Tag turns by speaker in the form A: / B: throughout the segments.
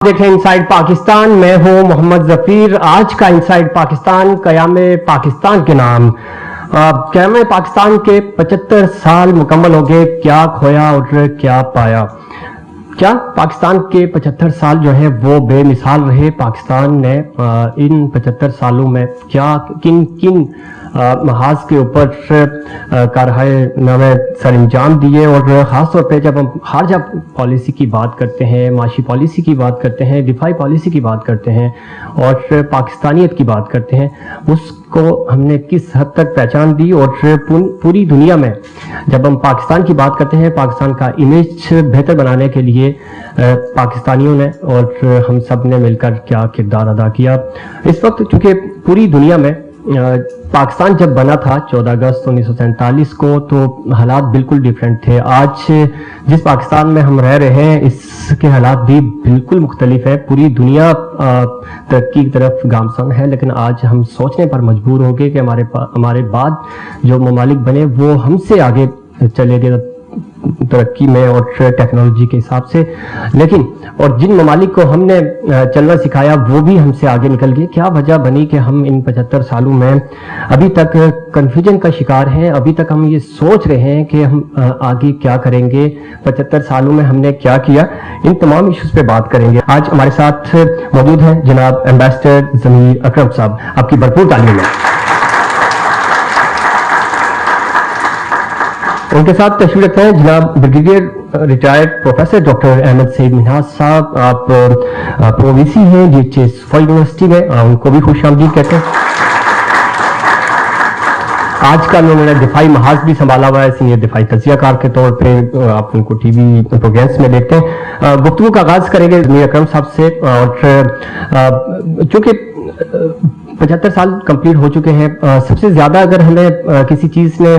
A: دیکھیں انسائیڈ پاکستان، میں ہوں محمد ظفیر۔ آج کا انسائیڈ پاکستان قیام پاکستان کے نام۔ قیام پاکستان کے 75 سال مکمل ہو گئے، کیا کھویا اور کیا پایا؟ کیا پاکستان کے 75 سال جو ہے وہ بے مثال رہے؟ پاکستان نے ان 75 سالوں میں کیا کن محاذ کے اوپر کارہائے نامے سر انجام دیے، اور خاص طور پہ جب ہم خارجہ پالیسی کی بات کرتے ہیں، معاشی پالیسی کی بات کرتے ہیں، دفاعی پالیسی کی بات کرتے ہیں اور پاکستانیت کی بات کرتے ہیں، اس کو ہم نے کس حد تک پہچان دی؟ اور پوری دنیا میں جب ہم پاکستان کی بات کرتے ہیں، پاکستان کا امیج بہتر بنانے کے لیے پاکستانیوں نے اور ہم سب نے مل کر کیا کردار ادا کیا؟ اس وقت چونکہ پوری دنیا میں پاکستان جب بنا تھا 14 اگست 1947 کو، تو حالات بالکل ڈیفرنٹ تھے۔ آج جس پاکستان میں ہم رہ رہے ہیں، اس کے حالات بھی بالکل مختلف ہے۔ پوری دنیا ترقی کی طرف گامزن ہے، لیکن آج ہم سوچنے پر مجبور ہو گئے کہ ہمارے بعد جو ممالک بنے وہ ہم سے آگے چلے گئے ترقی میں اور ٹیکنالوجی کے حساب سے، لیکن اور جن ممالک کو ہم نے چلنا سکھایا وہ بھی ہم سے آگے نکل گئے۔ کیا وجہ بنی کہ ہم ان 75 سالوں میں ابھی تک کنفیوژن کا شکار ہیں؟ ابھی تک ہم یہ سوچ رہے ہیں کہ ہم آگے کیا کریں گے، 75 سالوں میں ہم نے کیا کیا؟ ان تمام ایشوز پہ بات کریں گے۔ آج ہمارے ساتھ موجود ہیں جناب ایمبیسڈر ضمیر اکرم صاحب، آپ کی بھرپور تعلیم ہے۔ ان کے ساتھ تشریف رکھتے ہیں جناب brigadier retired professor doctor Ahmed Saeed Minhaj صاحب، آپ پرو وی سی ہیں جی ایچ ایس فوج یونیورسٹی میں، ان کو بھی خوش آمدید کہتے ہیں۔ آج کل انہوں نے دفاعی محاذ بھی سنبھالا ہوا ہے، سینئر دفاعی تجزیہ کار کے طور پہ، آپ ان کو ٹی وی پروگرامس میں دیکھتے ہیں۔ گفتگو کا آغاز کریں گے ضمیر اکرم صاحب سے، اور چونکہ 75 سال کمپلیٹ ہو چکے ہیں، سب سے زیادہ اگر ہمیں کسی چیز نے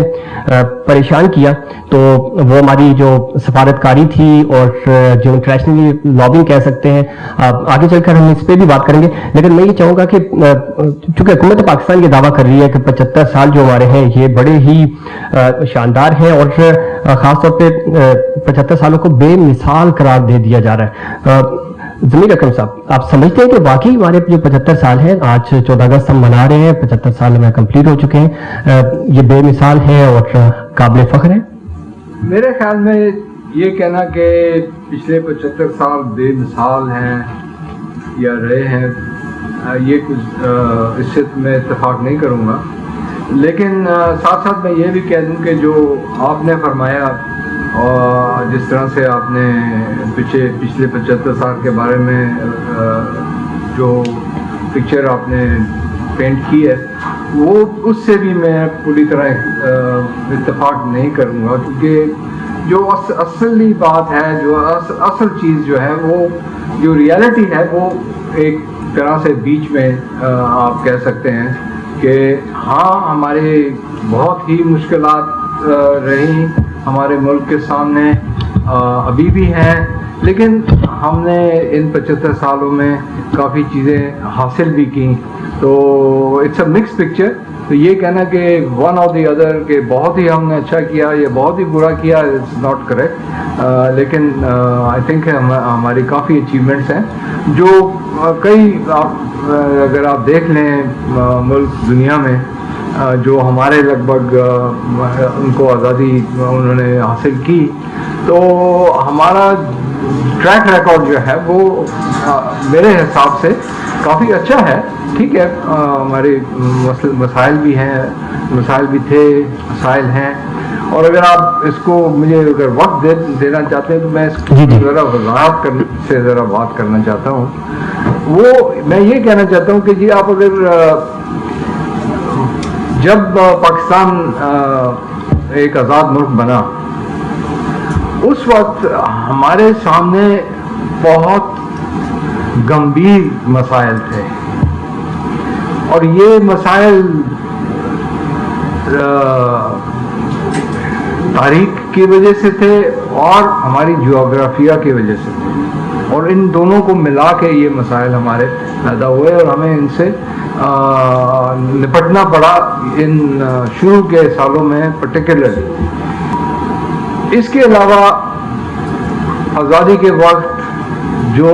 A: پریشان کیا تو وہ ہماری جو سفارتکاری تھی اور جو انٹرنیشنلی لابنگ کہہ سکتے ہیں، آگے چل کر ہم اس پہ بھی بات کریں گے، لیکن میں یہ چاہوں گا کہ چونکہ حکومت پاکستان یہ دعویٰ کر رہی ہے کہ 75 سال جو ہمارے ہیں یہ بڑے ہی شاندار ہیں، اور خاص طور پہ 75 سالوں کو بے مثال قرار دے دیا جا رہا ہے۔ ضمیر اکرم صاحب، آپ سمجھتے ہیں کہ واقعی ہمارے جو 75 سال ہیں، آج 14 اگست ہم منا رہے ہیں، 75 سال ہمیں کمپلیٹ ہو چکے ہیں، یہ بے مثال ہے اور قابل فخر ہے؟
B: میرے خیال میں یہ کہنا کہ پچھلے 75 سال بے مثال ہیں یا رہے ہیں، یہ کچھ اس سے میں اتفاق نہیں کروں گا، لیکن ساتھ ساتھ میں یہ بھی کہہ دوں کہ جو آپ نے فرمایا اور جس طرح سے آپ نے پچھلے 75 سال کے بارے میں جو پکچر آپ نے پینٹ کی ہے، وہ اس سے بھی میں پوری طرح اتفاق نہیں کروں گا، کیونکہ جو اصلی بات ہے، جو اصل چیز جو ہے، وہ جو ریالٹی ہے، وہ ایک طرح سے بیچ میں آپ کہہ سکتے ہیں کہ ہاں ہمارے بہت ہی مشکلات رہی ہمارے ملک کے سامنے، ابھی بھی ہیں، لیکن ہم نے ان 75 سالوں میں کافی چیزیں حاصل بھی کی، تو اٹس اے مکس پکچر۔ تو یہ کہنا کہ ون اور دی ادر کہ بہت ہی ہم نے اچھا کیا یا بہت ہی برا کیا، اٹس ناٹ کریکٹ، لیکن آئی تھنک ہماری کافی اچیومنٹس ہیں، جو کئی اگر آپ دیکھ لیں ملک دنیا میں جو ہمارے لگ بھگ ان کو آزادی انہوں نے حاصل کی، تو ہمارا ٹریک ریکارڈ جو ہے وہ میرے حساب سے کافی اچھا ہے۔ ٹھیک ہے، ہمارے مسائل بھی ہیں، مسائل بھی تھے، مسائل ہیں، اور اگر آپ اس کو مجھے اگر وقت دینا چاہتے ہیں تو میں اس کو ذرا وضاحت سے ذرا بات کرنا چاہتا ہوں۔ وہ میں یہ کہنا چاہتا ہوں کہ جی آپ اگر جب پاکستان ایک آزاد ملک بنا، اس وقت ہمارے سامنے بہت گمبھیر مسائل تھے، اور یہ مسائل تاریخ کی وجہ سے تھے اور ہماری جغرافیہ کی وجہ سے تھے، اور ان دونوں کو ملا کے یہ مسائل ہمارے پیدا ہوئے، اور ہمیں ان سے نپٹنا پڑا ان شروع کے سالوں میں پرٹیکولرلی۔ اس کے علاوہ آزادی کے وقت جو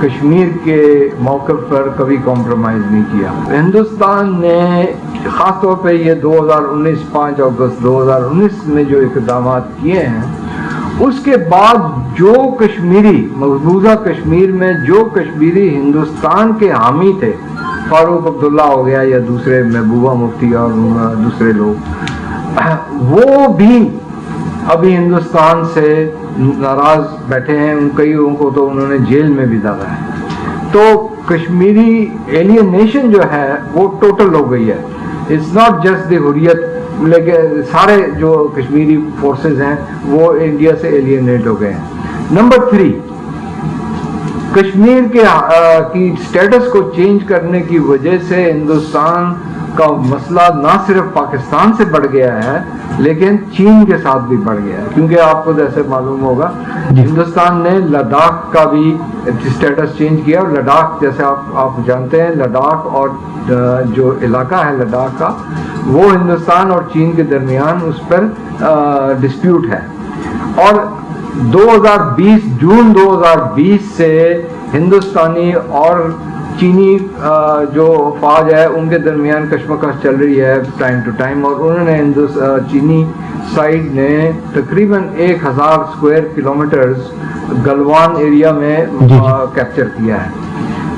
B: کشمیر کے موقف پر کبھی کمپرومائز نہیں کیا. ہندوستان نے خاص طور پہ یہ 2019 5 اگست 2019 میں جو اقدامات کیے ہیں، اس کے بعد جو کشمیری مقبوضہ کشمیر میں جو کشمیری ہندوستان کے حامی تھے، فاروق عبداللہ ہو گیا یا دوسرے محبوبہ مفتی اور دوسرے لوگ، وہ بھی ابھی ہندوستان سے ناراض بیٹھے ہیں. ان کئیوں کو تو انہوں نے جیل میں بھی ڈالا ہے. تو کشمیری ایلینیشن جو ہے وہ ٹوٹل ہو گئی ہے. اٹس ناٹ جسٹ دی حریت، لیکن سارے جو کشمیری فورسز ہیں وہ انڈیا سے ایلینیٹ ہو گئے ہیں. نمبر 3، کشمیر کی سٹیٹس کو چینج کرنے کی وجہ سے ہندوستان کا مسئلہ نہ صرف پاکستان سے بڑھ گیا ہے لیکن چین کے ساتھ بھی بڑھ گیا ہے. کیونکہ آپ کو جیسے معلوم ہوگا ہندوستان نے لداخ کا بھی سٹیٹس چینج کیا، اور لداخ جیسے آپ جانتے ہیں، لداخ اور جو علاقہ ہے لداخ کا وہ ہندوستان اور چین کے درمیان اس پر ڈسپیوٹ ہے. اور 2020 جون 2020 سے ہندوستانی اور چینی جو فوج ہے ان کے درمیان کشمکش چل رہی ہے ٹائم ٹو ٹائم، اور انہوں نے چینی سائڈ نے تقریباً 1000 اسکوائر کلومیٹرز گلوان ایریا میں کیپچر کیا ہے.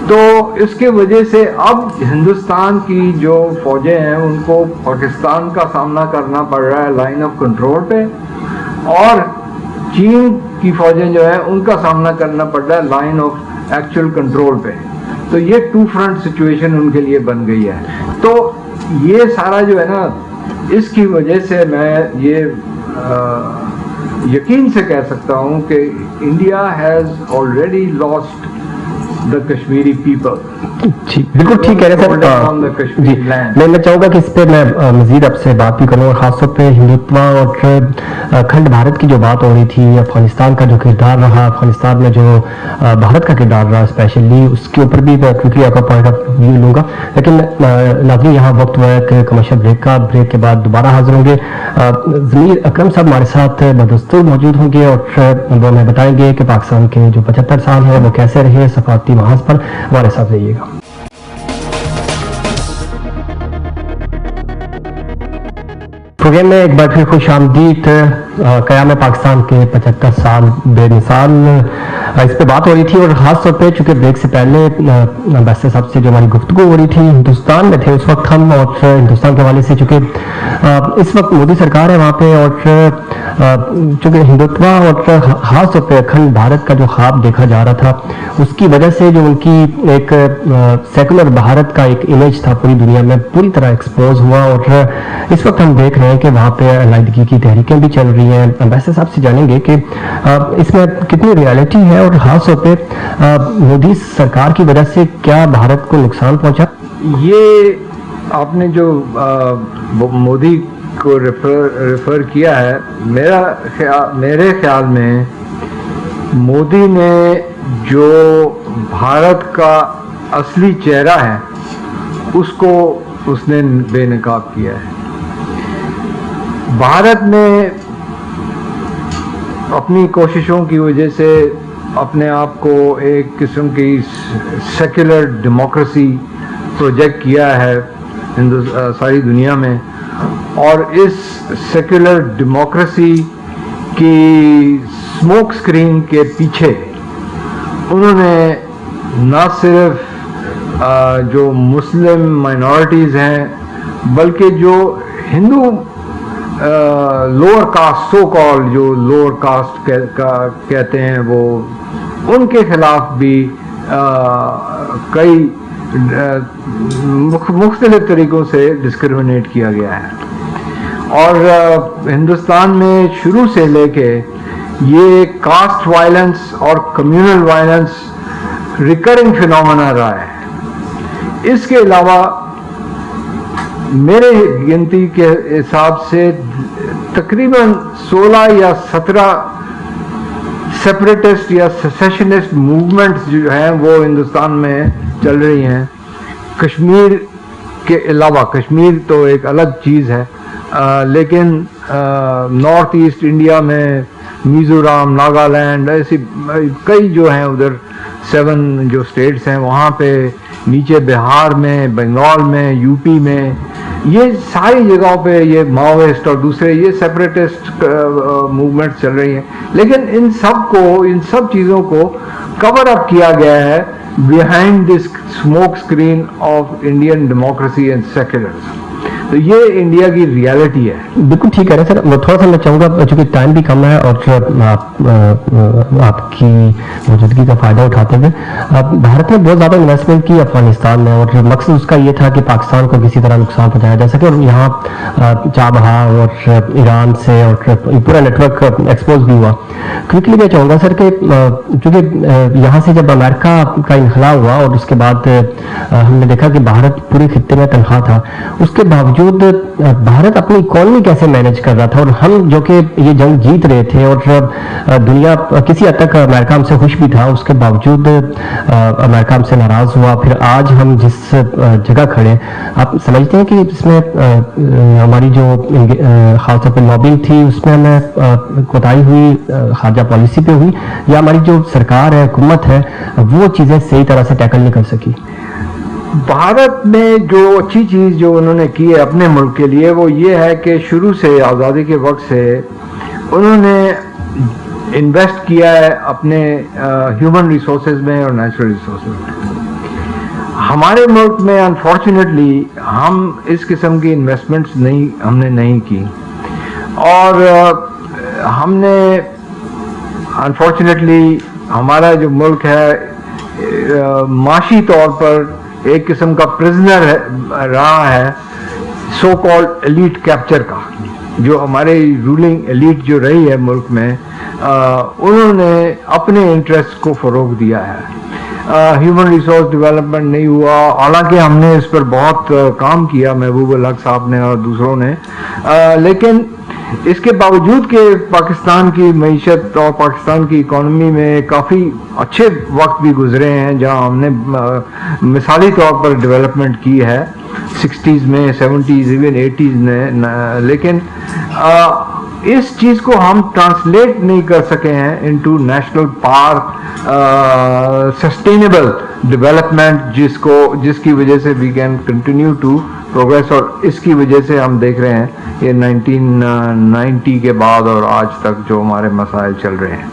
B: تو اس کے وجہ سے اب ہندوستان کی جو فوجیں ہیں ان کو پاکستان کا سامنا کرنا پڑ رہا ہے لائن آف کنٹرول پہ، اور چین کی فوجیں جو ہیں ان کا سامنا کرنا پڑ رہا ہے لائن آف ایکچوئل کنٹرول پہ. تو یہ 2 فرنٹ سچویشن ان کے لیے بن گئی ہے. تو یہ سارا جو ہے نا، اس کی وجہ سے میں یہ یقین سے کہہ سکتا ہوں کہ India has already last the Kashmiri people.
A: بالکل ٹھیک کہہ رہے سر. جی میں چاہوں گا کہ اس پہ میں مزید آپ سے بات بھی کروں، اور خاص طور پہ ہندوتوا اور کھنڈ بھارت کی جو بات ہو رہی تھی، افغانستان کا جو کردار رہا، افغانستان میں جو بھارت کا کردار رہا اسپیشلی، اس کے اوپر بھی میں کوئکلی آپ کا پوائنٹ آف ویو لوں گا. لیکن ناظرین یہاں وقت ہوا ہے کہ کمرشل بریک کے بعد دوبارہ حاضر ہوں گے. ضمیر اکرم صاحب ہمارے ساتھ بدستور موجود ہوں گے اور وہ ہمیں بتائیں گے کہ پاکستان کے جو 75 سال ہیں وہ کیسے رہے ثقافتی محاذ پر. ہمارے ساتھ رہیے گا. پروگرام میں ایک بار پھر خوش آمدید. قیام پاکستان کے 75 سال بے مثال، اس پہ بات ہو رہی تھی، اور خاص طور پہ چونکہ بریک سے پہلے امبیسڈر صاحب سے جو ہماری گفتگو ہو رہی تھی، ہندوستان میں تھے اس وقت ہم، اور ہندوستان کے حوالے سے چونکہ اس وقت مودی سرکار ہے وہاں پہ، اور چونکہ ہندوتوا اور خاص طور پہ اکھنڈ بھارت کا جو خواب دیکھا جا رہا تھا، اس کی وجہ سے جو ان کی ایک سیکولر بھارت کا ایک امیج تھا پوری دنیا میں پوری طرح ایکسپوز ہوا. اور اس وقت ہم دیکھ رہے ہیں کہ وہاں پہ علیحدگی کی تحریکیں بھی چل رہی ہیں. امبیسڈر صاحب سے جانیں گے کہ اس میں کتنی ریالٹی ہے، اور خاص طور پہ مودی سرکار کی وجہ سے کیا بھارت کو نقصان پہنچا.
B: یہ آپ نے جو مودی کو ریفر کیا ہے، میرے خیال میں مودی نے جو بھارت کا اصلی چہرہ ہے اس کو اس نے بے نقاب کیا ہے. بھارت نے اپنی کوششوں کی وجہ سے اپنے آپ کو ایک قسم کی سیکولر ڈیموکریسی پروجیکٹ کیا ہے ساری دنیا میں، اور اس سیکولر ڈیموکریسی کی اسموک اسکرین کے پیچھے انہوں نے نہ صرف جو مسلم مائنورٹیز ہیں بلکہ جو ہندو لوور کاسٹ، سو کال جو لوور کاسٹ کہتے ہیں، وہ ان کے خلاف بھی کئی مختلف طریقوں سے ڈسکریمنیٹ کیا گیا ہے. اور ہندوستان میں شروع سے لے کے یہ کاسٹ وائلنس اور کمیونل وائلنس ریکرنگ فینومینا رہا ہے. اس کے علاوہ میرے گنتی کے حساب سے تقریباً 16 یا 17 سیپریٹسٹ یا سیسیشنسٹ موومنٹس جو ہیں وہ ہندوستان میں چل رہی ہیں. کشمیر کے علاوہ، کشمیر تو ایک الگ چیز ہے، لیکن نارتھ ایسٹ انڈیا میں میزورام، ناگالینڈ، ایسی کئی جو ہیں ادھر 7 جو اسٹیٹس ہیں وہاں پہ، نیچے بہار میں، بنگال میں، یو پی میں، یہ ساری جگہوں پہ یہ ماؤسٹ اور دوسرے یہ سیپریٹسٹ موومنٹ چل رہی ہیں. لیکن ان سب چیزوں کو کور اپ کیا گیا ہے behind this smoke screen of Indian democracy and secularism. تو یہ انڈیا کی ریالٹی ہے.
A: بالکل ٹھیک ہے سر. تھوڑا سا میں چاہوں گا چونکہ ٹائم بھی کم ہے اور آپ کی موجودگی کا فائدہ اٹھاتے ہوئے، بھارت نے بہت زیادہ انویسٹمنٹ کی افغانستان میں، اور مقصد اس کا یہ تھا کہ پاکستان کو کسی طرح نقصان پہنچایا جا سکے، اور یہاں چابہار اور ایران سے اور پورا نیٹ ورک ایکسپوز بھی ہوا. کوئکلی میں چاہوں گا سر کہ چونکہ یہاں سے جب امریکہ کا انخلا ہوا اور اس کے بعد ہم نے دیکھا کہ بھارت پورے خطے میں تنہا تھا، اس کے باوجود بھارت اپنی اکانومی کیسے مینج کر رہا تھا، اور ہم جو کہ یہ جنگ جیت رہے تھے اور دنیا کسی حد تک امریکہ ہم سے خوش بھی تھا، اس کے باوجود امریکہ ہم سے ناراض ہوا. پھر آج ہم جس جگہ کھڑے، آپ سمجھتے ہیں کہ اس میں ہماری جو خاص طور پہ لابنگ تھی اس میں ہمیں کوتاہی ہوئی، خارجہ پالیسی پہ ہوئی، یا ہماری جو سرکار ہے، حکومت ہے، وہ چیزیں صحیح طرح سے ٹیکل نہیں کر سکی؟
B: بھارت میں جو اچھی چیز جو انہوں نے کی ہے اپنے ملک کے لیے وہ یہ ہے کہ شروع سے آزادی کے وقت سے انہوں نے انویسٹ کیا ہے اپنے ہیومن ریسورسز میں اور نیچرل ریسورسز میں. ہمارے ملک میں انفارچونیٹلی ہم اس قسم کی انویسٹمنٹس ہم نے نہیں کی، اور ہم نے انفارچونیٹلی ہمارا جو ملک ہے معاشی طور پر ایک قسم کا پرزنر رہا ہے سو کالڈ ایلیٹ کیپچر کا. جو ہمارے رولنگ ایلیٹ جو رہی ہے ملک میں، انہوں نے اپنے انٹرسٹ کو فروغ دیا ہے. ہیومن ریسورس ڈیولپمنٹ نہیں ہوا، حالانکہ ہم نے اس پر بہت کام کیا، محبوب الحق صاحب نے اور دوسروں نے، لیکن اس کے باوجود کہ پاکستان کی معیشت اور پاکستان کی اکانومی میں کافی اچھے وقت بھی گزرے ہیں جہاں ہم نے مثالی طور پر ڈیولپمنٹ کی ہے 60s میں، 70s، ایون 80s میں، لیکن اس چیز کو ہم ٹرانسلیٹ نہیں کر سکے ہیں into national park sustainable development, جس کی وجہ سے we can continue to progress. اور اس کی وجہ سے ہم دیکھ رہے ہیں یہ 1990 کے بعد اور آج تک جو ہمارے مسائل چل رہے ہیں.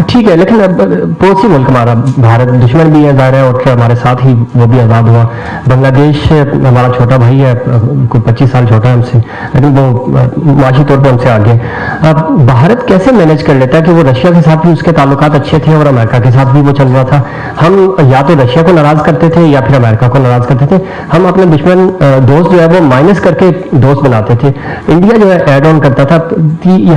A: ٹھیک ہے، لیکن اب پڑوسی ملک ہمارا بھارت دشمن بھی ہے ظاہر ہے، اور ہمارے ساتھ ہی وہ بھی آزاد ہوا. بنگلہ دیش ہمارا چھوٹا بھائی ہے، کوئی 25 سال چھوٹا ہے ہم سے، لیکن وہ معاشی طور پہ ہم سے آگے. اب بھارت کیسے مینج کر لیتا ہے کہ وہ رشیا کے ساتھ بھی اس کے تعلقات اچھے تھے اور امریکہ کے ساتھ بھی وہ چل رہا تھا؟ ہم یا تو رشیا کو ناراض کرتے تھے یا پھر امریکہ کو ناراض کرتے تھے. ہم اپنے دشمن دوست جو ہے وہ مائنس کر کے دوست بناتے تھے. انڈیا جو ہے ایڈ آن کرتا تھا.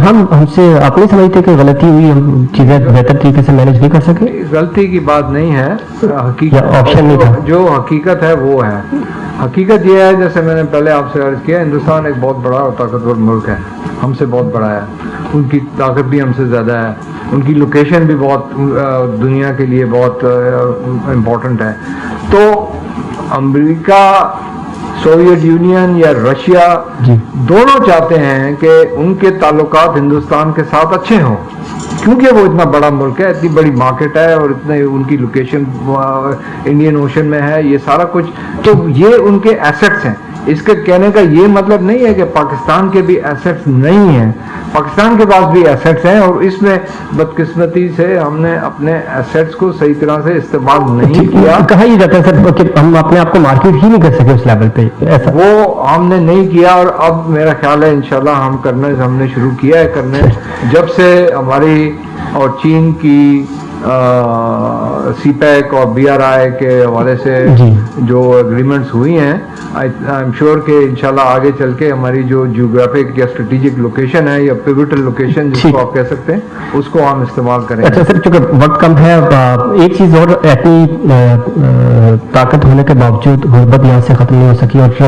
A: ہم سے آپ نہیں سمجھتے کہ غلطی ہوئی، ہم چیزیں بہتر طریقے سے مینج نہیں کر سکے؟
B: غلطی کی بات نہیں ہے،
A: آپشن نہیں تھا.
B: جو حقیقت ہے وہ ہے. حقیقت یہ ہے، جیسے میں نے پہلے آپ سے عرض کیا، ہندوستان ایک بہت بڑا اور طاقتور ملک ہے، ہم سے بہت بڑا ہے، ان کی طاقت بھی ہم سے زیادہ ہے، ان کی لوکیشن بھی بہت دنیا کے لیے بہت امپورٹنٹ ہے. تو امریکہ، سوویت یونین یا رشیا دونوں چاہتے ہیں کہ ان کے تعلقات ہندوستان کے ساتھ اچھے ہوں، کیونکہ وہ اتنا بڑا ملک ہے، اتنی بڑی مارکیٹ ہے، اور اتنے ان کی لوکیشن انڈین اوشن میں ہے، یہ سارا کچھ، تو یہ ان کے ایسٹس ہیں. اس کے کہنے کا یہ مطلب نہیں ہے کہ پاکستان کے بھی ایسٹس نہیں ہیں، پاکستان کے پاس بھی ایسٹس ہیں، اور اس میں بدقسمتی سے ہم نے اپنے ایسٹس کو صحیح طرح سے استعمال نہیں کیا.
A: کہا یہ جاتا ہے سر کہ ہم اپنے آپ کو مارکیٹ ہی نہیں کر سکے اس لیول پہ، ایسا
B: وہ ہم نے نہیں کیا. اور اب میرا خیال ہے انشاءاللہ ہم نے شروع کیا ہے کرنے، جب سے ہماری اور چین کی سی پیک اور بی آر آئی کے حوالے سے جو اگریمنٹس ہوئی ہیں، آئی ایم شیور کہ انشاءاللہ آگے چل کے ہماری جو جیوگرافک یا اسٹریٹجک لوکیشن ہے یا پیوٹل لوکیشن جس کو آپ کہہ سکتے ہیں، اس کو ہم استعمال کریں.
A: اچھا سر، چونکہ وقت کم ہے، ایک چیز اور، اتنی طاقت ہونے کے باوجود غربت یہاں سے ختم نہیں ہو سکی، اور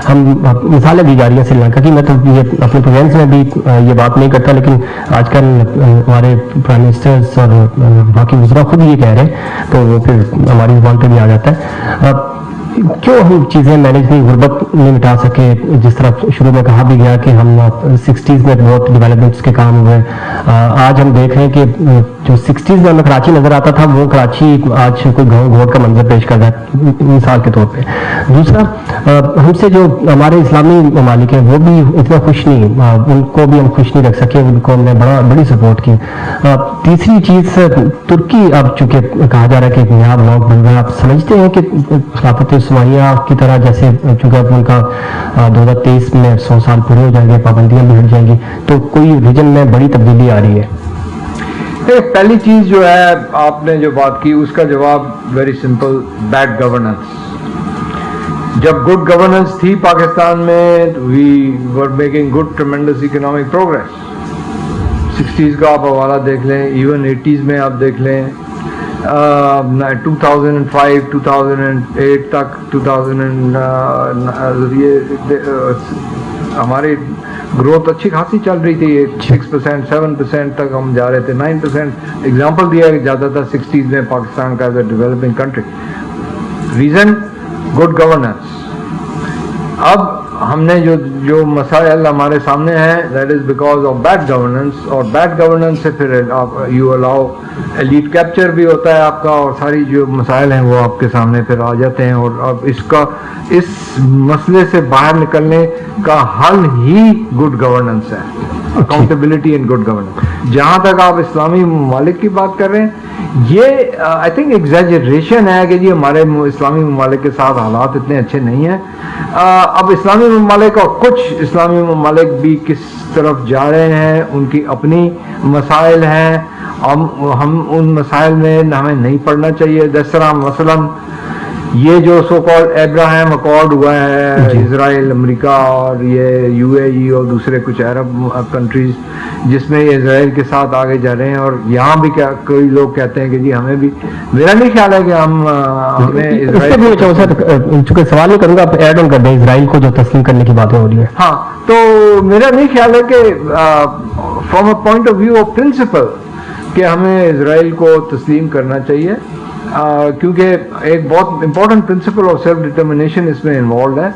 A: ہم مثالیں دی جا رہی ہیں سری لنکا کی. میں تو یہ اپنے پروگرامس میں بھی یہ بات نہیں کرتا، لیکن آج کل ہمارے پرائم منسٹرز اور باقی وزراء خود یہ کہہ رہے ہیں، تو وہ پھر ہماری زبان پہ بھی آ جاتا ہے. کیوں ہم چیزیں مینج نہیں, غربت نہیں مٹا سکے؟ جس طرح شروع میں کہا بھی گیا کہ ہم 60s میں بہت ڈیولپمنٹس کے کام ہوئے, آج ہم دیکھ رہے ہیں کہ جو 60s میں ہمیں کراچی نظر آتا تھا وہ کراچی آج کوئی گھاؤ گھوٹ کا منظر پیش کر رہا ہے مثال کے طور پہ. دوسرا, ہم سے جو ہمارے اسلامی ممالک ہیں وہ بھی اتنا خوش نہیں, ان کو بھی ہم خوش نہیں رکھ سکے, ان کو ہم نے بڑی سپورٹ کی. تیسری چیز, ترکی اب چونکہ کہا جا رہا ہے کہ ایک نیا بلاک بن رہا ہے, آپ سمجھتے ہیں کہ خلافت عثمانیہ کی طرح, جیسے چونکہ اب ان کا 2023 میں 100 سال پورے ہو جائیں گے, پابندیاں بھی ہٹ جائیں گی, تو کوئی ریجن میں بڑی تبدیلی آ رہی ہے؟
B: پہلی چیز جو ہے آپ نے جو بات کی اس کا جواب ویری سمپل, بیڈ گورننس. جب گڈ گورننس تھی پاکستان میں, we were making good tremendous economic progress. 60s کا آپ حوالہ دیکھ لیں, ایون 80s میں آپ دیکھ لیں, 2005 2008 تک ہماری گروتھ اچھی خاصی چل رہی تھی, 6% 7% تک ہم جا رہے تھے, 9% ایگزامپل دیا جاتا تھا 60s میں پاکستان کا as a developing country. Reason good governance. اب ہم نے جو مسائل ہمارے سامنے ہیں, that is because of bad governance, اور بیڈ گورننس سے پھر یو الاؤ ایلیٹ کیپچر بھی ہوتا ہے آپ کا, اور ساری جو مسائل ہیں وہ آپ کے سامنے پھر آ جاتے ہیں. اور اب اس مسئلے سے باہر نکلنے کا حل ہی گڈ گورننس ہے, اکاؤنٹیبلٹی اینڈ گڈ گورننس. جہاں تک آپ اسلامی ممالک کی بات کر رہے ہیں, یہ آئی تھنک ایگزیجریشن ہے کہ جی ہمارے اسلامی ممالک کے ساتھ حالات اتنے اچھے نہیں ہیں. اب اسلامی ممالک اور کچھ اسلامی ممالک بھی کس طرف جا رہے ہیں, ان کی اپنی مسائل ہیں, ہم ان مسائل میں ہمیں نہیں پڑنا چاہیے. جس طرح مثلاً یہ جو سو کالڈ ابراہیم اکارڈ ہوا ہے اسرائیل, امریکہ اور یہ UAE اور دوسرے کچھ عرب کنٹریز, جس میں یہ اسرائیل کے ساتھ آگے جا رہے ہیں, اور یہاں بھی کوئی لوگ کہتے ہیں کہ جی ہمیں بھی, میرا نہیں خیال ہے کہ ہمیں
A: چونکہ سوال یہ کروں گا, آپ ایڈ آن کر دیں اسرائیل کو جو تسلیم کرنے کی باتیں ہو رہی ہیں.
B: ہاں, تو میرا نہیں خیال ہے کہ from a point of view of principle کہ ہمیں اسرائیل کو تسلیم کرنا چاہیے, کیونکہ ایک بہت important principle of self determination اس میں انوالوڈ ہے.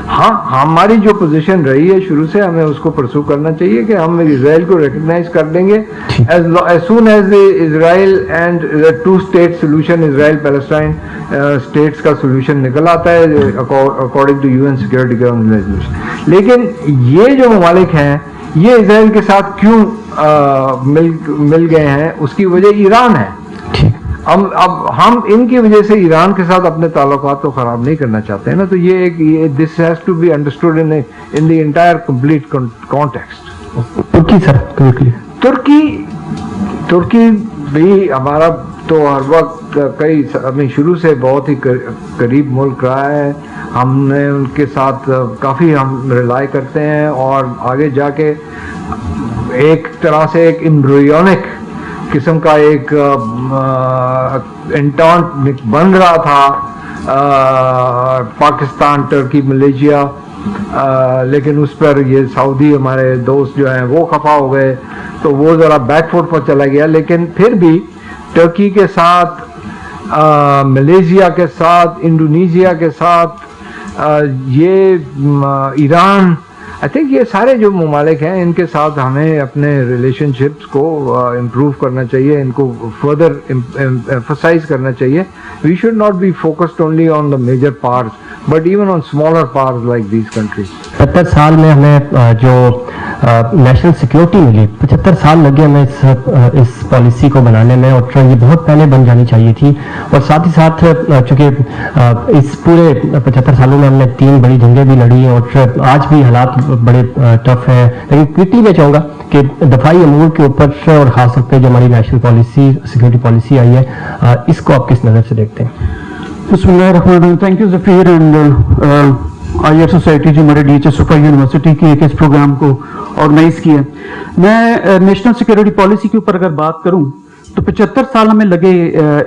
B: ہاں, ہماری جو پوزیشن رہی ہے شروع سے, ہمیں اس کو پرسو کرنا چاہیے کہ ہم اسرائیل کو ریکگنائز کر دیں گے as soon as Israel and two state solution, Israel Palestine states کا سولوشن نکل آتا ہے according to UN security council resolution. لیکن یہ جو ممالک ہیں یہ اسرائیل کے ساتھ کیوں مل گئے ہیں, اس کی وجہ ایران ہے. اب ہم ان کی وجہ سے ایران کے ساتھ اپنے تعلقات کو خراب نہیں کرنا چاہتے ہیں نا, تو یہ ایک this has to be understood in the entire complete context.
A: ترکی سر,
B: ترکی بھی ہمارا تو ہر وقت ہمیں شروع سے بہت ہی قریب ملک رہا ہے. ہم نے ان کے ساتھ کافی ہم ریلائی کرتے ہیں, اور آگے جا کے ایک طرح سے ایک ایمبریونک قسم کا ایک انٹانٹ بن رہا تھا پاکستان, ٹرکی, ملیشیا, لیکن اس پر یہ سعودی ہمارے دوست جو ہیں وہ خفا ہو گئے, تو وہ ذرا بیک فٹ پر چلا گیا. لیکن پھر بھی ٹرکی کے ساتھ, ملیشیا کے ساتھ, انڈونیشیا کے ساتھ, یہ ایران, آئی تھنک یہ سارے جو ممالک ہیں ان کے ساتھ ہمیں اپنے ریلیشن شپس کو امپروو کرنا چاہیے, ان کو فردر ایمفسائز کرنا چاہیے. We should not be focused only on the major parts but even on smaller parts like these countries.
A: 70 سال میں ہمیں جو نیشنل سیکیورٹی ملی, 75 سال لگے ہمیں اس پالیسی کو بنانے میں, اور یہ بہت پہلے بن جانی چاہیے تھی. اور ساتھ ہی ساتھ چونکہ اس پورے 75 سالوں میں ہم نے 3 بڑی جنگیں بھی لڑی ہیں, اور آج بھی حالات بڑے ٹف ہیں. لیکن کوئکلی میں چاہوں گا کہ دفاعی امور کے اوپر اور خاص طور پہ جو ہماری نیشنل پالیسی, سیکیورٹی پالیسی آئی ہے, اس کو آپ کس نظر سے دیکھتے ہیں؟
C: بسم اللہ الرحمن الرحیم. Thank you Zafeer and I society جو ہمارے D H S super university کی اس پروگرام کو آرگنائز کیا. میں نیشنل سیکیورٹی پالیسی کے اوپر اگر بات کروں تو 75 سال ہمیں لگے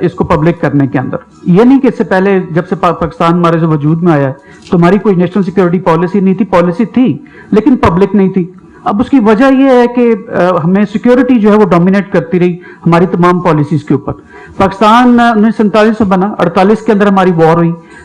C: اس کو پبلک کرنے کے اندر. یہ نہیں کہ اس سے پہلے جب سے پاکستان ہمارے سے وجود میں آیا ہے تو ہماری کوئی نیشنل سیکیورٹی پالیسی نہیں تھی, پالیسی تھی لیکن پبلک نہیں تھی. اب اس کی وجہ یہ ہے کہ ہمیں سیکیورٹی جو ہے وہ ڈومینیٹ کرتی رہی ہماری تمام پالیسیز کے اوپر. پاکستان 1947 سے بنا, 48 کے اندر ہماری وار ہوئی,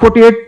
C: 48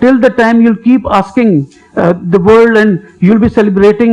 C: Till the time you'll keep asking the world and you'll be celebrating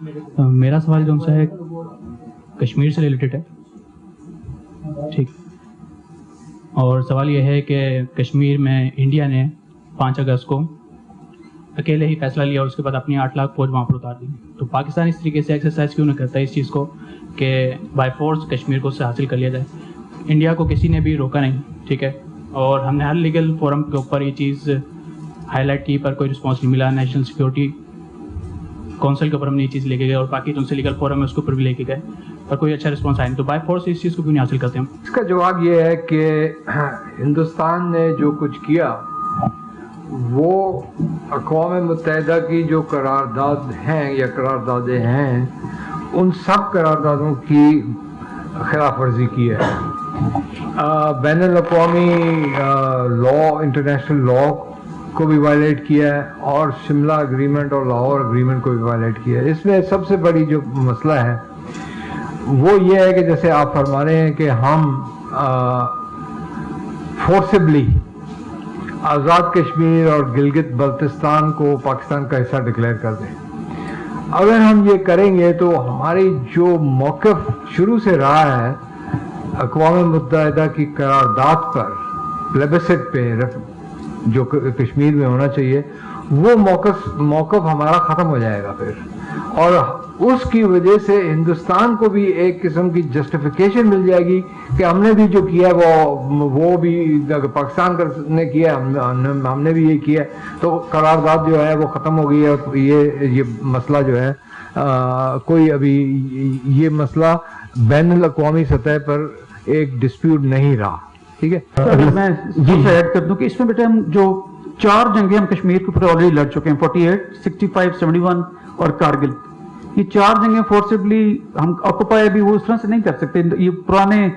D: میرا سوال جو ان سے ہے کشمیر سے ریلیٹڈ ہے. ٹھیک. اور سوال یہ ہے کہ کشمیر میں انڈیا نے 5 اگست کو اکیلے ہی فیصلہ لیا اور اس کے بعد اپنی 8 لاکھ فوج وہاں پر اتار دی. تو پاکستان اس طریقے سے ایکسرسائز کیوں نہ کرتا ہے اس چیز کو کہ بائی فورس کشمیر کو اس سے حاصل کر لیا جائے. انڈیا کو کسی نے بھی روکا نہیں, ٹھیک ہے, اور ہم نے ہر لیگل فورم کے اوپر یہ چیز ہائی لائٹ کی, پر کوئی رسپانس نہیں ملا. نیشنل سیکورٹی کونسل کے اوپر ہم نے یہ چیز لے کے گئے اور باقی جو ان سے لیگل فورم ہے اس کے اوپر بھی لے کے گئے, پر کوئی اچھا رسپانس آیا نہیں. تو بائی فورس اس چیز کو کیوں نہیں حاصل کرتے ہم؟
B: اس کا جواب یہ ہے کہ ہندوستان نے جو کچھ کیا وہ اقوام متحدہ کی جو قرارداد ہیں یا قراردادیں ہیں ان سب قراردادوں کی خلاف ورزی کی ہے. بین الاقوامی لا, انٹرنیشنل لا کو بھی وائلیٹ کیا ہے اور شملہ اگریمنٹ اور لاہور اگریمنٹ کو بھی وائلیٹ کیا ہے. اس میں سب سے بڑی جو مسئلہ ہے وہ یہ ہے کہ جیسے آپ فرما رہے ہیں کہ ہم فورسبلی آزاد کشمیر اور گلگت بلتستان کو پاکستان کا حصہ ڈکلیئر کر دیں. اگر ہم یہ کریں گے تو ہماری جو موقف شروع سے رہا ہے اقوام متحدہ کی قرارداد پر, پلیبسٹ پہ جو کشمیر میں ہونا چاہیے, وہ موقف ہمارا ختم ہو جائے گا پھر. اور اس کی وجہ سے ہندوستان کو بھی ایک قسم کی جسٹیفیکیشن مل جائے گی کہ ہم نے بھی جو کیا وہ بھی پاکستان نے کیا, ہم نے بھی یہ کیا, تو قرارداد جو ہے وہ ختم ہو گئی ہے. اور یہ مسئلہ جو ہے کوئی ابھی یہ مسئلہ بین الاقوامی سطح پر ایک ڈسپیوٹ نہیں رہا. ٹھیک ہے,
C: میں ایڈ کر دوں کہ اس میں بیٹے ہم جو 4 جنگیں ہم کشمیر کے اوپر آلریڈی لڑ چکے ہیں, 48, 65, 71 اور کارگل. یہ 4 جنگیں فورسبلی ہم آکوپائی ابھی وہ اس طرح سے نہیں کر سکتے. یہ پرانے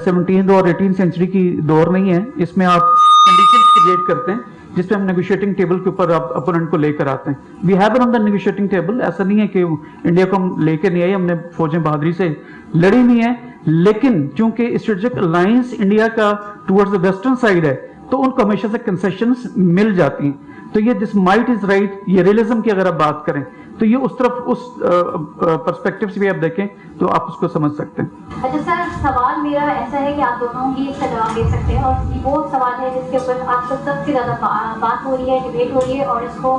C: 17 اور 18 سینچری کی دور نہیں ہے. اس میں آپ کنڈیشنز کریٹ کرتے ہیں جس پہ ہم نیگوشیٹنگ ٹیبل کے اوپر اپوننٹ کو لے کر آتے ہیں. We have on the negotiating table. ایسا نہیں ہے کہ انڈیا کو ہم لے کے نہیں آئے, ہم نے فوجیں بہادری سے لڑی نہیں ہے, لیکن چونکہ اسٹریٹجک الائنس انڈیا کا ٹورڈز دا ویسٹرن سائڈ ہے تو ان کو ہمیشہ سے کنسیشنز مل جاتی ہیں. تو یہ دس مائٹ از رائٹ, یہ ریئلزم کی اگر آپ بات کریں تو یہ اس طرف اس پرسپیکٹو سے بھی آپ دیکھیں تو آپ اس کو سمجھ سکتے ہیں.
E: اچھا سر, سوال میرا ایسا ہے کہ آپ دونوں ہی اس کا جواب دے سکتے ہیں, اور یہ وہ سوال ہے جس کے اوپر آج کل سب سے زیادہ بات ہو رہی ہے, ڈبیٹ ہو رہی ہے, اور اس کو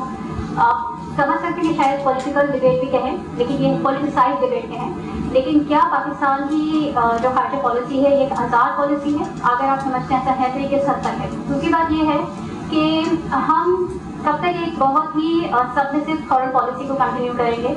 E: آپ سمجھ سکتے ہیں کہ شاید پولیٹیکل ڈبیٹ بھی کہیں, لیکن یہ پولیٹیسائز ڈبیٹ کہیں. لیکن کیا پاکستان کی جو خارجہ پالیسی ہے یہ ایک آزاد پالیسی ہے؟ اگر آپ سمجھتے ہیں ایسا ہے تو یہ کس حد تک ہے؟ دوسری بات یہ ہے کہ ہم کب تک ایک بہت ہی سبمسو فارن پالیسی کو کنٹینیو کریں گے؟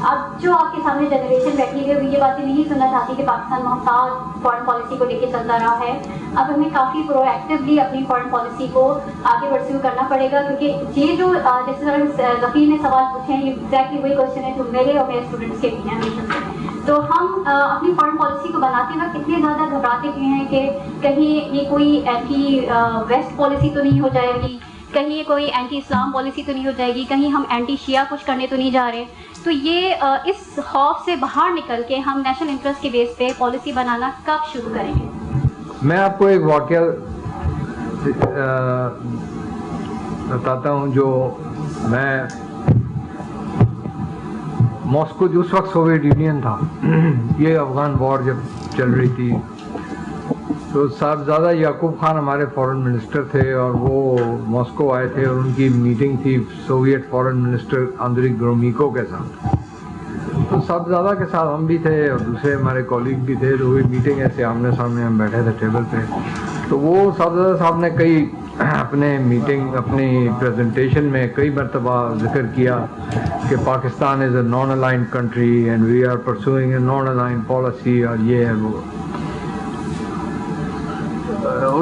E: اب جو آپ کے سامنے جنریشن بیٹھی ہے وہ یہ باتیں نہیں سننا چاہتی کہ پاکستان محتاط فارن پالیسی کو لے کے چلتا رہا ہے. اب ہمیں کافی پرو ایکٹیولی اپنی فارن پالیسی کو آگے پرسیو کرنا پڑے گا, کیونکہ یہ جو جس طرح ظفیر نے سوال پوچھے ہیں یہ ایگزیکٹلی وہی کوشچن ہے جو میرے اور میرے اسٹوڈنٹس کے بھی ہیں ہمیشہ سے. تو ہم اپنی فارن پالیسی کو بناتے وقت اتنے زیادہ گھبراتے کیوں ہیں کہ کہیں یہ کوئی اینٹی ویسٹ پالیسی تو نہیں ہو جائے گی, کہیں یہ کوئی اینٹی اسلام پالیسی تو نہیں ہو جائے گی, کہیں ہم اینٹی شیعہ کچھ کرنے تو نہیں جا رہے. تو یہ اس خوف سے باہر نکل کے ہم نیشنل انٹرسٹ کے بیس پہ پالیسی بنانا کب شروع کریں گے؟
B: میں آپ کو ایک واقعہ بتاتا ہوں. جو میں ماسکو, جو اس وقت سوویت یونین تھا, یہ افغان وار جب چل رہی تھی, تو صاحبزادہ یعقوب خان ہمارے فارن منسٹر تھے اور وہ ماسکو آئے تھے اور ان کی میٹنگ تھی سوویت فارن منسٹر اندری گرومیکو کے ساتھ. تو صاحبزادہ کے ساتھ ہم بھی تھے اور دوسرے ہمارے کولیگ بھی تھے. تو وہی میٹنگ ایسے آمنے سامنے ہم بیٹھے تھے ٹیبل پہ. تو وہ صاحبزادہ صاحب نے کئی اپنے میٹنگ, اپنی پریزنٹیشن میں کئی مرتبہ ذکر کیا کہ Pakistan is a non aligned country and we are pursuing a non aligned policy, اور یہ ہے وہ.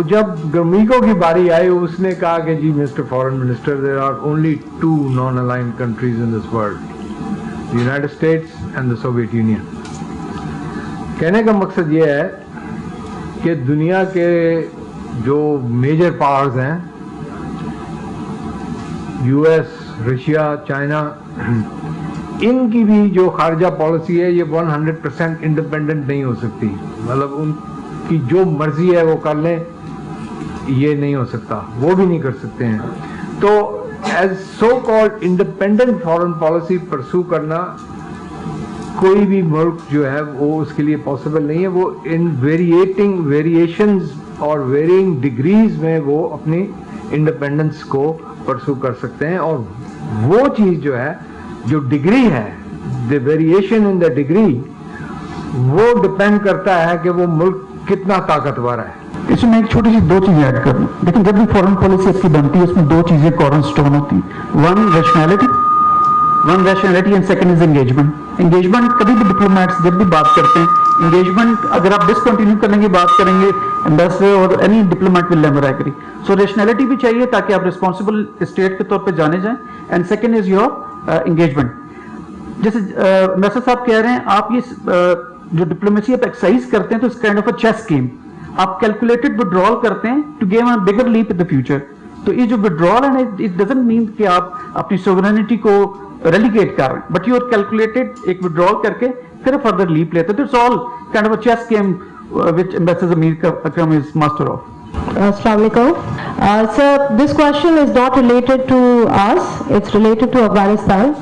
B: جب گرمیکو کی باری آئی اس نے کہا کہ جی mister foreign minister, there are only 2 non aligned countries in this world, the United States and the Soviet Union. کہنے کا مقصد یہ ہے کہ دنیا کے جو میجر پاورز ہیں, یو ایس, رشیا, چائنا, ان کی بھی جو خارجہ پالیسی ہے یہ 100% انڈیپینڈنٹ نہیں ہو سکتی. مطلب ان کی جو مرضی ہے وہ کر لیں, یہ نہیں ہو سکتا, وہ بھی نہیں کر سکتے ہیں. تو as so called independent foreign policy پرسو کرنا کوئی بھی ملک جو ہے وہ اس کے لیے پاسبل نہیں ہے. وہ ان ویریشنز اور ویرینگ ڈگریز میں وہ اپنی انڈیپینڈنس کو پرسو کر سکتے ہیں, اور وہ چیز جو ہے جو ڈگری ہے, the variation in the degree, وہ ڈپینڈ کرتا ہے کہ وہ ملک کتنا طاقتور ہے.
C: اس میں ایک چھوٹی سی دو چیزیں ایڈ کر دوں. لیکن جب بھی فورن پالیسی اس کی بنتی ہے اس میں دو چیزیں کارن سٹون ہوتی ہیں. One rationality and second is engagement. Engagement کبھی بھی ڈپلومیٹس جب بھی بات کرتے ہیں, انگیجمنٹ اگر آپ ڈسکنٹینیو کریں گے بات کریں گے امبیسڈر اور any diplomat will never agree. So rationality بھی چاہیے تاکہ آپ رسپانسبل اسٹیٹ کے طور پہ جانے جائیں. And second is your engagement. جیسے امبیسڈر صاحب کہہ رہے ہیں, آپ یہ جو ڈپلومیسی آپ ایکسرسائز کرتے ہیں تو اس kind of a chess game, آپ کیلکولیٹڈ ودرال کرتے ہیں to give a bigger leap in the future. تو یہ جو ودرال ہے اٹ ڈزنٹ مین کہ آپ اپنی سوورینٹی کو ریلیگیٹ کر رہے ہیں, بٹ یو آر کیلکولیٹڈ ایک ودرال کر کے پھر فردر لیپ لیتے ہیں. It's all kind of a chess game which Ambassador Amir Akram is master of.
F: Assalamu alaikum. Sir, this question is not related to us, it's related to Afghanistan,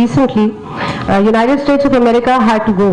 F: recently United States of America had to go.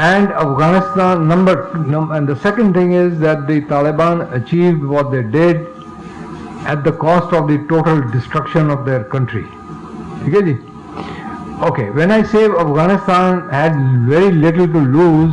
B: and Afghanistan and the second thing is that the Taliban achieved what they did at the cost of the total destruction of their country. Okay ji? Okay, when I say Afghanistan had very little to lose,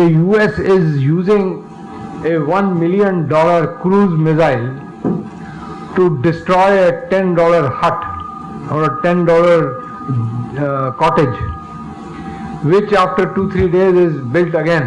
B: the US is using a $1 million cruise missile to destroy a $10 hut or a $10 cottage, which after 2-3 days is built again.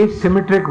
B: asymmetric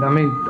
B: I mean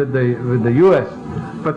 B: with the US. But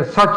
B: as such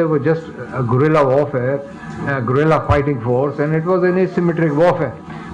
B: They were just a guerrilla warfare, a guerrilla fighting force, and it was an asymmetric warfare.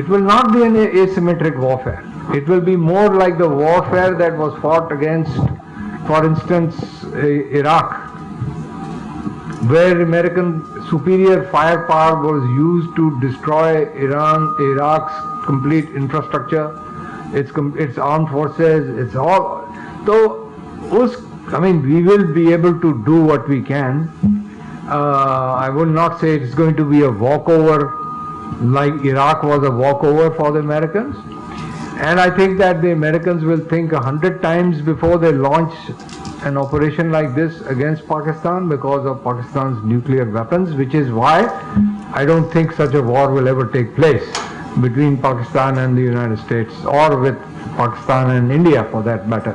B: it will not be an asymmetric warfare. It will be more like the warfare that was fought against, for instance, Iraq, where American superior firepower was used to destroy Iraq's complete infrastructure, its armed forces, it's all. So, I mean, we will be able to do what we can. I will not say it's going to be a walkover like Iraq was a walkover for the Americans. And I think that the Americans will think 100 times before they launch an operation like this against Pakistan because of Pakistan's nuclear weapons, which is why I don't think such a war will ever take place between Pakistan and the United States, or with Pakistan and India for that matter,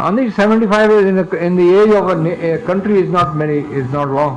B: Only 75 in the age of a country is not wrong.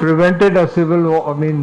B: prevented a civil war. I mean,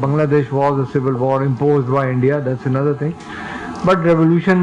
B: Bangladesh was a civil war imposed by India, that's another thing. But revolution,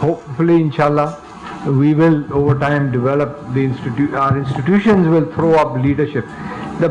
B: Hopefully, inshallah, we will over time develop our institutions will throw up leadership. The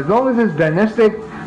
B: As long as it's dynastic,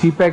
B: CPEC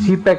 B: CPEC